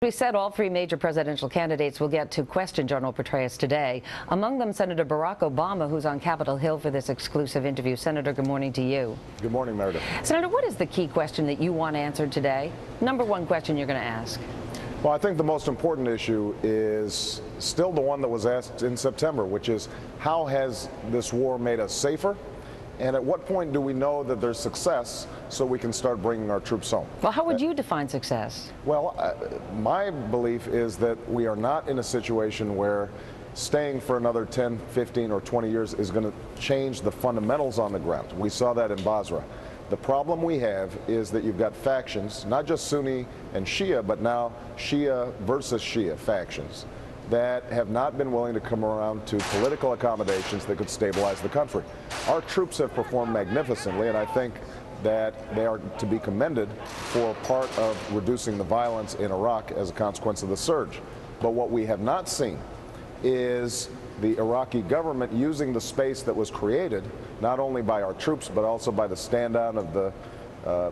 We said all three major presidential candidates will get to question General Petraeus today. Among them, Senator Barack Obama, who's on Capitol Hill for this exclusive interview. Senator, good morning to you. Good morning, Meredith. Senator, what is the key question that you want answered today? Number one question you're going to ask. Well, I think the most important issue is still the one that was asked in September, which is how has this war made us safer? And at what point do we know that there's success so we can start bringing our troops home? Well, how would you define success? Well, my belief is that we are not in a situation where staying for another 10, 15, or 20 years is going to change the fundamentals on the ground. We saw that in Basra. The problem we have is that you've got factions, not just Sunni and Shia, but now Shia versus Shia factions that have not been willing to come around to political accommodations that could stabilize the country. Our troops have performed magnificently, and I think that they are to be commended for part of reducing the violence in Iraq as a consequence of the surge. But what we have not seen is the Iraqi government using the space that was created, not only by our troops, but also by the stand-down of the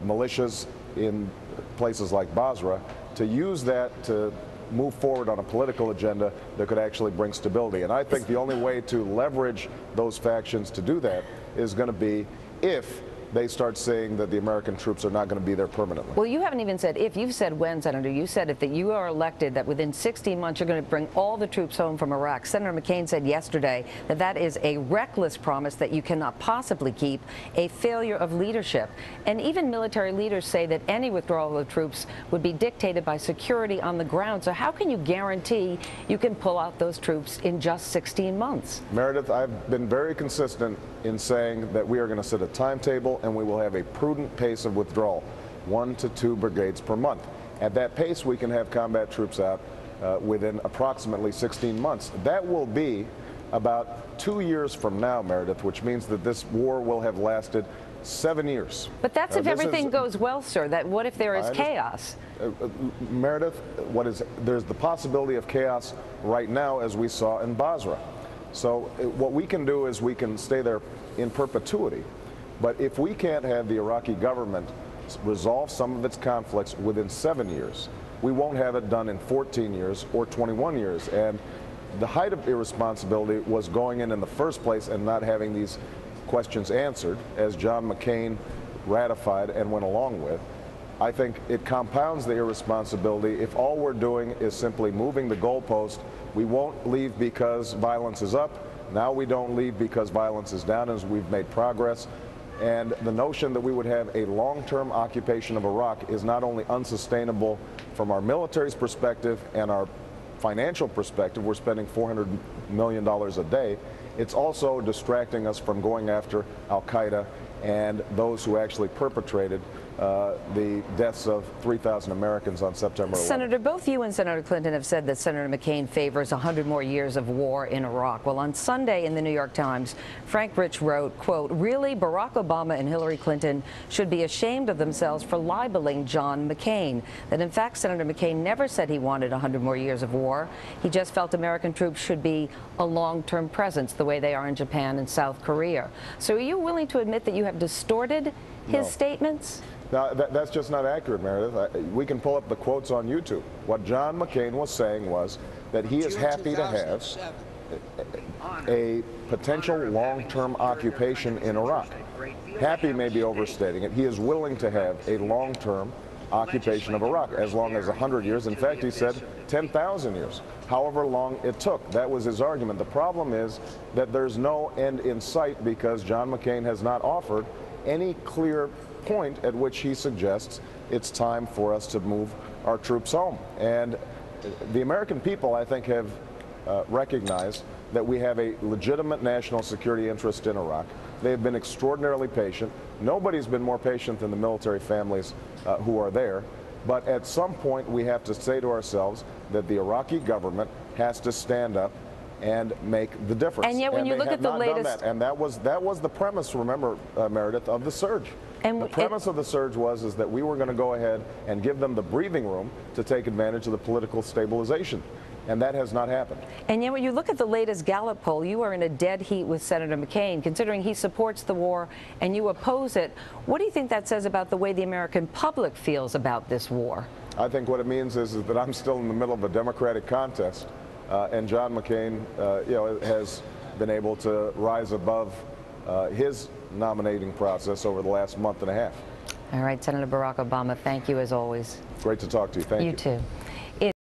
militias in places like Basra, to use that to move forward on a political agenda that could actually bring stability. And I think the only way to leverage those factions to do that is going to be if they start saying that the American troops are not going to be there permanently. Well, you haven't even said if. You've said when, Senator. You said if that you are elected, that within 16 months you're going to bring all the troops home from Iraq. Senator McCain said yesterday that that is a reckless promise that you cannot possibly keep, a failure of leadership. And even military leaders say that any withdrawal of troops would be dictated by security on the ground. So how can you guarantee you can pull out those troops in just 16 months? Meredith, I've been very consistent in saying that we are going to set a timetable and we will have a prudent pace of withdrawal, 1 to 2 brigades per month. At that pace, we can have combat troops out within approximately 16 months. That will be about 2 years from now, Meredith, which means that this war will have lasted 7 years. But that's if everything goes well, sir. That what if there is chaos? Meredith, there's the possibility of chaos right now, as we saw in Basra. So what we can do is we can stay there in perpetuity. But if we can't have the Iraqi government resolve some of its conflicts within 7 years, we won't have it done in 14 years or 21 years. And the height of irresponsibility was going in the first place and not having these questions answered, as John McCain ratified and went along with. I think it compounds the irresponsibility if all we're doing is simply moving the goalpost. We won't leave because violence is up. Now we don't leave because violence is down, as we've made progress. And the notion that we would have a long-term occupation of Iraq is not only unsustainable from our military's perspective and our financial perspective. We're spending $400 million a day. It's also distracting us from going after al-Qaeda and those who actually perpetrated the deaths of 3,000 Americans on September 11th. Senator, both you and Senator Clinton have said that Senator McCain favors 100 more years of war in Iraq. Well, on Sunday in the New York Times, Frank Rich wrote, quote, "Really, Barack Obama and Hillary Clinton should be ashamed of themselves for libeling John McCain. That, in fact, Senator McCain never said he wanted 100 more years of war. He just felt American troops should be a long-term presence the way they are in Japan and South Korea." So are you willing to admit that you have distorted his statements? Now, that's just not accurate, Meredith. We can pull up the quotes on YouTube. What John McCain was saying was that he is happy to have a potential long-term occupation in Iraq. Happy may be overstating it. He is willing to have a long-term occupation of Iraq, as long as 100 years. In fact, he said 10,000 years, however long it took. That was his argument. The problem is that there's no end in sight because John McCain has not offered any clear point at which he suggests it's time for us to move our troops home. And the American people, I think, have recognized that we have a legitimate national security interest in Iraq. They've been extraordinarily patient. Nobody's been more patient than the military families who are there. But at some point, we have to say to ourselves that the Iraqi government has to stand up and make the difference. And yet, when you look at the latest, and that was the premise, remember, Meredith, of the surge. And the premise of the surge was that we were going to go ahead and give them the breathing room to take advantage of the political stabilization. And that has not happened. And yet when you look at the latest Gallup poll, you are in a dead heat with Senator McCain, considering he supports the war and you oppose it. What do you think that says about the way the American public feels about this war? I think what it means is that I'm still in the middle of a Democratic contest, and John McCain, has been able to rise above his nominating process over the last month and a half. All right, Senator Barack Obama, thank you as always. Great to talk to you. Thank you. You too.